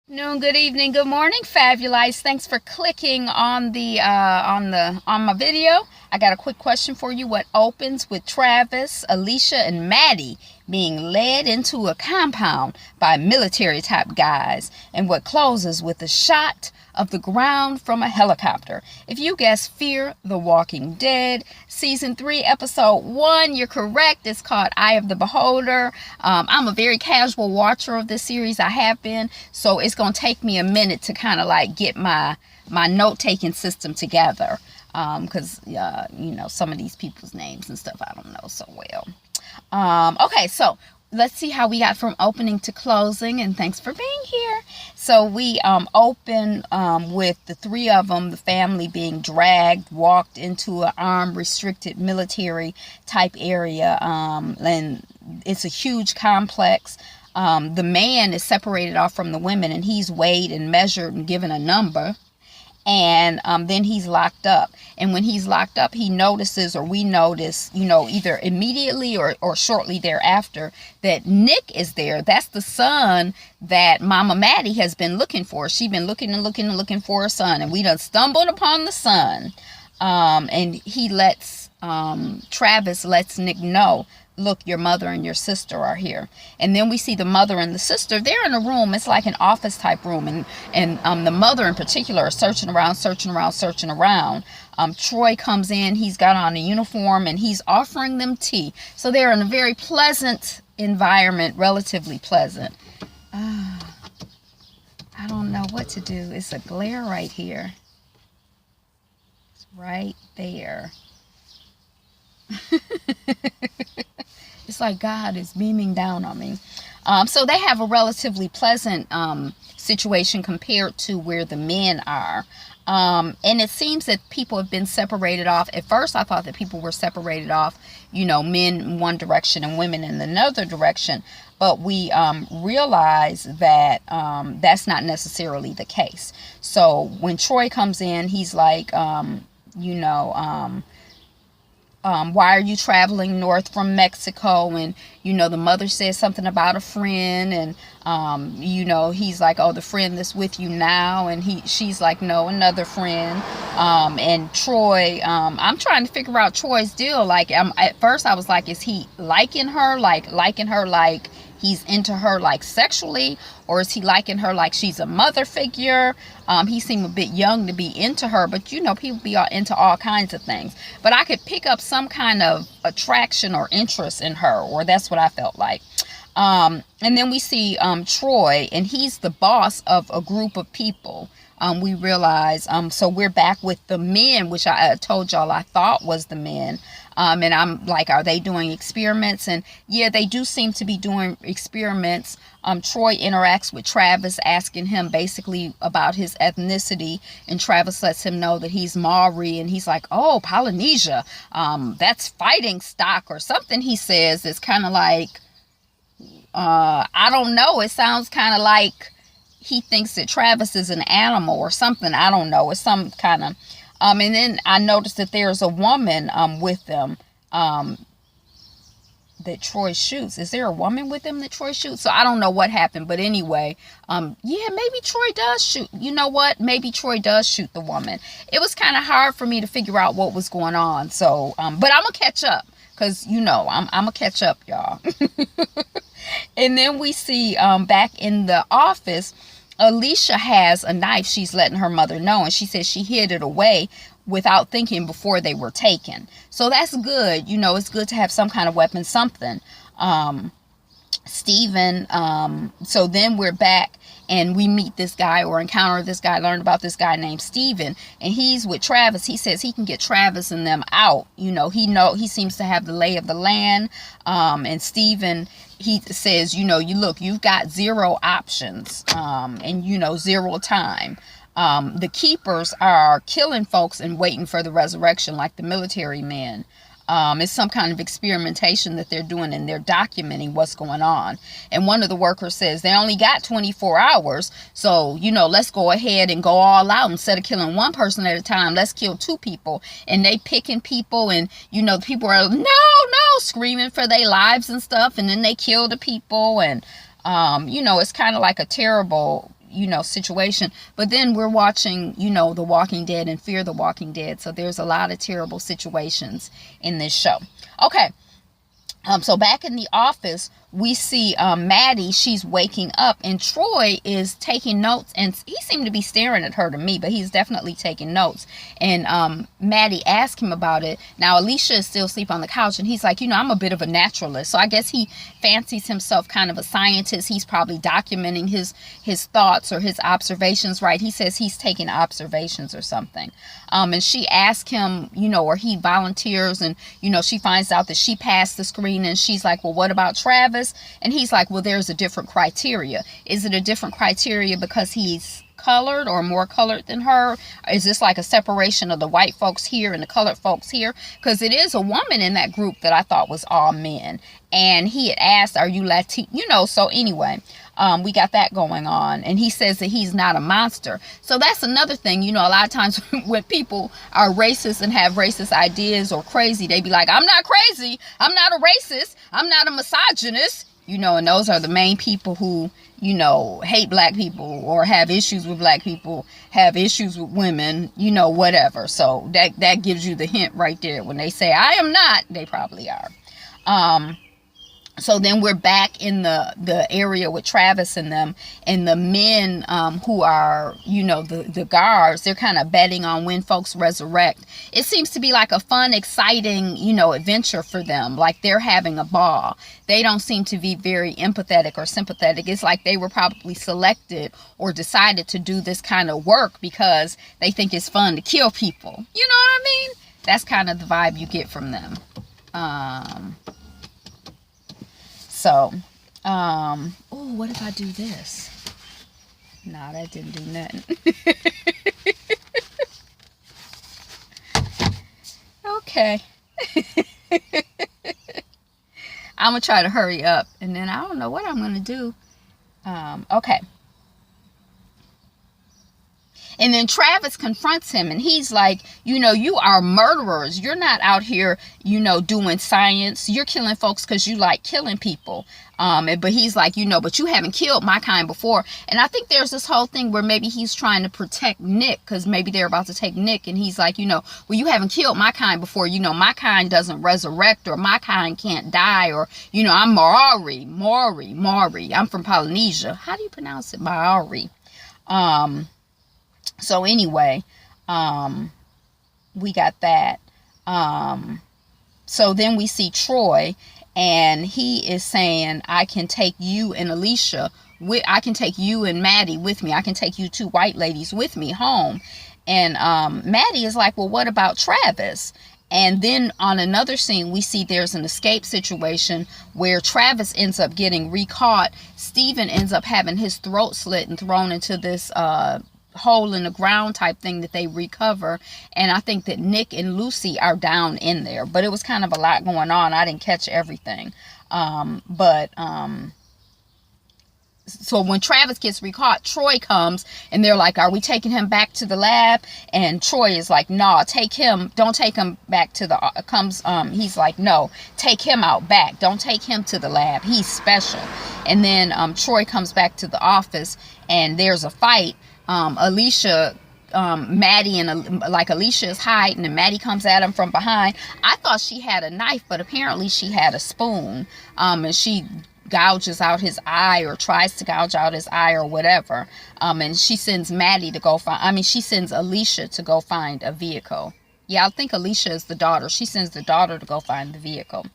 Noon, good evening, good morning, Fabulites. Thanks for clicking on my video. I got a quick question for you. What opens with Travis, Alicia, and Maddie being led into a compound by military type guys, and what closes with a shot of the ground from a helicopter? If you guess Fear the Walking Dead, season 3, episode 1, you're correct. It's called Eye of the Beholder. I'm a very casual watcher of this series. I have been, so it's gonna take me a minute to kind of like get my note-taking system together, because some of these people's names and stuff I don't know so well. Okay, so let's see how we got from opening to closing, and thanks for being here. So we open with the three of them, the family being walked into an armed, restricted military type area, and it's a huge complex. The man is separated off from the women, and he's weighed and measured and given a number. And then he's locked up. And when he's locked up, he notices, or we notice, either immediately or shortly thereafter, that Nick is there. That's the son that Mama Maddie has been looking for. She's been looking and looking and looking for a son. And we done stumbled upon the son. And he Travis lets Nick know, look, your mother and your sister are here. And then we see the mother and the sister. They're in a room. It's like an office type room. And the mother in particular is searching around. Troy comes in. He's got on a uniform and he's offering them tea. So they're in a very pleasant environment, relatively pleasant. I don't know what to do. It's a glare right here. It's right there. It's like God is beaming down on me. So they have a relatively pleasant situation compared to where the men are. And it seems that people have been separated off. At first, I thought that people were separated off, men in one direction and women in another direction. But we realize that that's not necessarily the case. So when Troy comes in, he's like, why are you traveling north from Mexico? And, the mother says something about a friend. And, he's like, oh, the friend that's with you now. And she's like, no, another friend. And Troy, I'm trying to figure out Troy's deal. Like, at first I was like, is he liking her? Like he's into her like sexually, or is he liking her like she's a mother figure? He seemed a bit young to be into her, but people be into all kinds of things. But I could pick up some kind of attraction or interest in her, or that's what I felt like. And then we see Troy, and he's the boss of a group of people. We realize, so we're back with the men, which I told y'all I thought was the men. And I'm like, are they doing experiments? And yeah, they do seem to be doing experiments. Troy interacts with Travis, asking him basically about his ethnicity. And Travis lets him know that he's Maori. And he's like, oh, Polynesia. That's fighting stock or something, he says. It's kind of like, I don't know. It sounds kind of like he thinks that Travis is an animal or something. I don't know. It's some kind of... and then I noticed that there's a woman with them that Troy shoots. Is there a woman with them that Troy shoots? So I don't know what happened. But anyway, yeah, maybe Troy does shoot. You know what? Maybe Troy does shoot the woman. It was kind of hard for me to figure out what was going on. So, but I'm going to catch up. Because, I'm going to catch up, y'all. And then we see back in the office, Alicia has a knife she's letting her mother know, and she says she hid it away without thinking before they were taken. So that's good. It's good to have some kind of weapon, something. Stephen, so then we're back and we meet this guy, or encounter this guy, learn about this guy named Stephen, and he's with Travis. He says he can get Travis and them out. He seems to have the lay of the land. And Stephen, he says, you've got 0 options, and 0 time. The keepers are killing folks and waiting for the resurrection like the military men. It's some kind of experimentation that they're doing, and they're documenting what's going on. And one of the workers says they only got 24 hours. So, let's go ahead and go all out. Instead of killing one person at a time, let's kill 2 people. And they picking people, and, the people are, no, screaming for their lives and stuff. And then they kill the people. And, it's kind of like a terrible, situation. But then we're watching, The Walking Dead and Fear the Walking Dead. So there's a lot of terrible situations in this show. Okay. So back in the office, we see Maddie. She's waking up, and Troy is taking notes, and he seemed to be staring at her to me, but he's definitely taking notes. And Maddie asked him about it. Now, Alicia is still asleep on the couch, and he's like, I'm a bit of a naturalist. So I guess he fancies himself kind of a scientist. He's probably documenting his thoughts or his observations, right? He says he's taking observations or something. And she asked him, or he volunteers, and, she finds out that she passed the screen, and she's like, well, what about Travis? And he's like, well, there's a different criteria. Is it a different criteria because he's colored or more colored than her? Is this like a separation of the white folks here and the colored folks here? Because it is a woman in that group that I thought was all men. And he had asked, are you Latino? So anyway, we got that going on. And he says that he's not a monster. So that's another thing. A lot of times when people are racist and have racist ideas or crazy, they be like, I'm not crazy. I'm not a racist. I'm not a misogynist. And those are the main people who, hate black people or have issues with black people, have issues with women, whatever. So that gives you the hint right there. When they say, I am not, they probably are. So then we're back in the area with Travis and them, and the men who are, the guards, they're kind of betting on when folks resurrect. It seems to be like a fun, exciting, adventure for them. Like they're having a ball. They don't seem to be very empathetic or sympathetic. It's like they were probably selected or decided to do this kind of work because they think it's fun to kill people. You know what I mean? That's kind of the vibe you get from them. Oh, what if I do this? Nah, that didn't do nothing. Okay. I'm gonna try to hurry up, and then I don't know what I'm gonna do. Okay. And then Travis confronts him, and he's like, you are murderers. You're not out here, doing science. You're killing folks because you like killing people. But he's like, but you haven't killed my kind before. And I think there's this whole thing where maybe he's trying to protect Nick because maybe they're about to take Nick. And he's like, well, you haven't killed my kind before. My kind doesn't resurrect, or my kind can't die. Or, I'm Maori. I'm from Polynesia. How do you pronounce it? Maori. So anyway, we got that. So then we see Troy, and he is saying, I can take you and Alicia I can take you and Maddie with me. I can take you two white ladies with me home. And Maddie is like, well, what about Travis? And then on another scene, we see there's an escape situation where Travis ends up getting recaught. Steven ends up having his throat slit and thrown into this hole in the ground type thing that they recover. And I think that Nick and Lucy are down in there. But it was kind of a lot going on. I didn't catch everything. So when Travis gets recaught, Troy comes, and they're like, are we taking him back to the lab? And Troy is like, no, don't take him back to the, he's like, no, take him out back. Don't take him to the lab. He's special. And then Troy comes back to the office, and there's a fight. Alicia, Maddie, and Alicia is hiding, and Maddie comes at him from behind. I thought she had a knife, but apparently she had a spoon, and she gouges out his eye, or tries to gouge out his eye, or whatever. And she sends she sends Alicia to go find a vehicle. Yeah, I think Alicia is the daughter. She sends the daughter to go find the vehicle.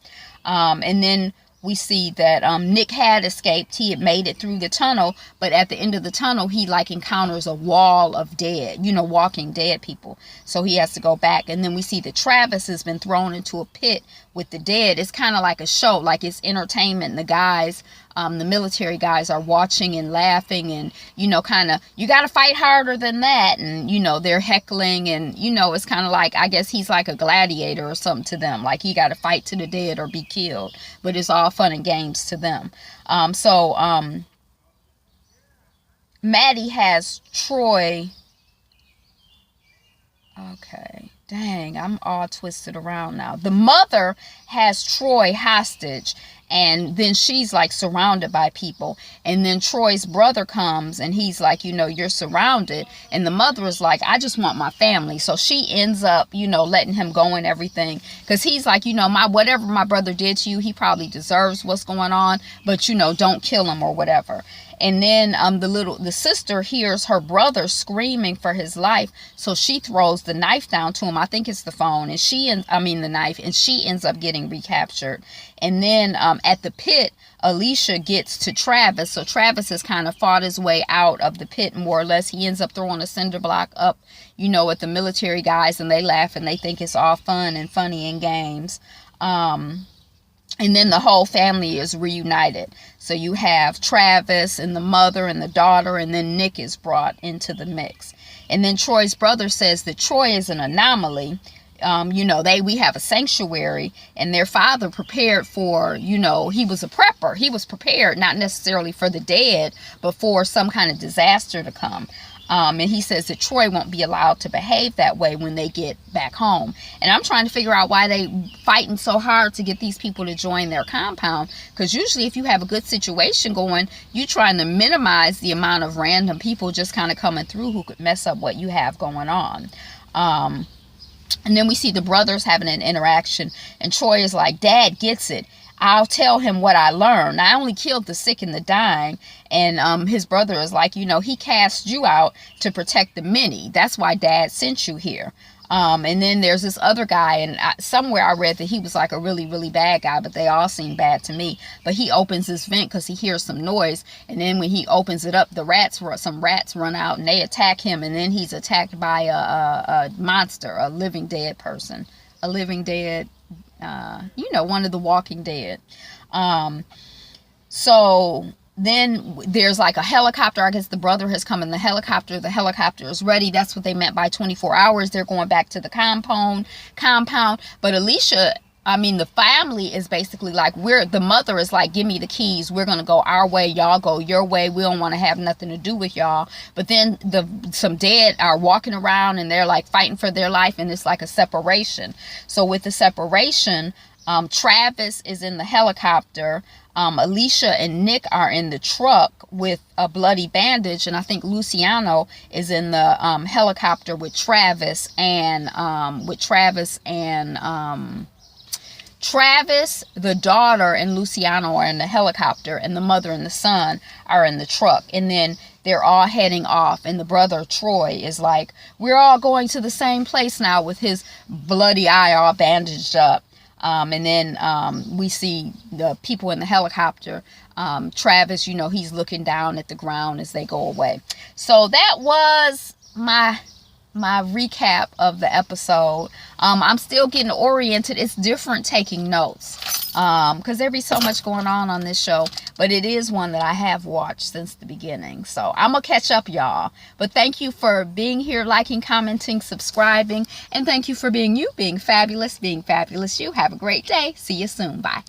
And then we see that Nick had escaped. He had made it through the tunnel, but at the end of the tunnel, he encounters a wall of dead, walking dead people. So he has to go back. And then we see that Travis has been thrown into a pit with the dead. It's kind of like a show, like it's entertainment. The guys, the military guys, are watching and laughing, and you got to fight harder than that. And they're heckling, and it's kind of like, I guess he's like a gladiator or something to them. Like he got to fight to the dead or be killed. But it's all fun and games to them. Maddie has Troy. Okay. Dang, I'm all twisted around now. The mother has Troy hostage, and then she's like surrounded by people. And then Troy's brother comes and he's like, you know, you're surrounded. And the mother is like, I just want my family. So she ends up, you know, letting him go and everything. Because he's like, you know, whatever my brother did to you, he probably deserves what's going on. But, you know, don't kill him or whatever. And then the sister hears her brother screaming for his life, so she throws the knife down to him. I think it's the phone, and the knife, and she ends up getting recaptured. And then at the pit, Alicia gets to Travis. So Travis has kind of fought his way out of the pit, more or less. He ends up throwing a cinder block up, you know, at the military guys, and they laugh and they think it's all fun and funny and games. And then the whole family is reunited. So you have Travis and the mother and the daughter, and then Nick is brought into the mix. And then Troy's brother says that Troy is an anomaly. You know, we have a sanctuary, and their father prepared for, you know, he was a prepper. He was prepared, not necessarily for the dead, but for some kind of disaster to come. And he says that Troy won't be allowed to behave that way when they get back home. And I'm trying to figure out why they fighting so hard to get these people to join their compound. Because usually if you have a good situation going, you're trying to minimize the amount of random people just kind of coming through who could mess up what you have going on. And then we see the brothers having an interaction. And Troy is like, Dad gets it. I'll tell him what I learned. I only killed the sick and the dying. And his brother is like, you know, he cast you out to protect the many. That's why Dad sent you here. And then there's this other guy, and somewhere I read that he was like a really, really bad guy, but they all seem bad to me. But he opens his vent because he hears some noise. And then when he opens it up, some rats run out and they attack him. And then he's attacked by a monster, a living dead person, a living dead, you know, one of the Walking Dead. So then there's like a helicopter. I guess the brother has come in the helicopter. The helicopter is ready. That's what they meant by 24 hours. They're going back to the compound. But Alicia, the family is basically like, the mother is like, give me the keys. We're going to go our way. Y'all go your way. We don't want to have nothing to do with y'all. But then some dead are walking around and they're like fighting for their life. And it's like a separation. So with the separation, Travis is in the helicopter. Alicia and Nick are in the truck with a bloody bandage, and I think Luciano is in the helicopter with Travis, Travis, the daughter, and Luciano are in the helicopter, and the mother and the son are in the truck. And then they're all heading off, and the brother Troy is like, we're all going to the same place now, with his bloody eye all bandaged up. And then we see the people in the helicopter. Travis, you know, he's looking down at the ground as they go away. So that was my recap of the episode. I'm still getting oriented. It's different taking notes because there be so much going on this show, but it is one that I have watched since the beginning. So I'm gonna catch up, y'all. But thank you for being here, liking, commenting, subscribing, and thank you for being you, being fabulous you. Have a great day. See you soon. Bye.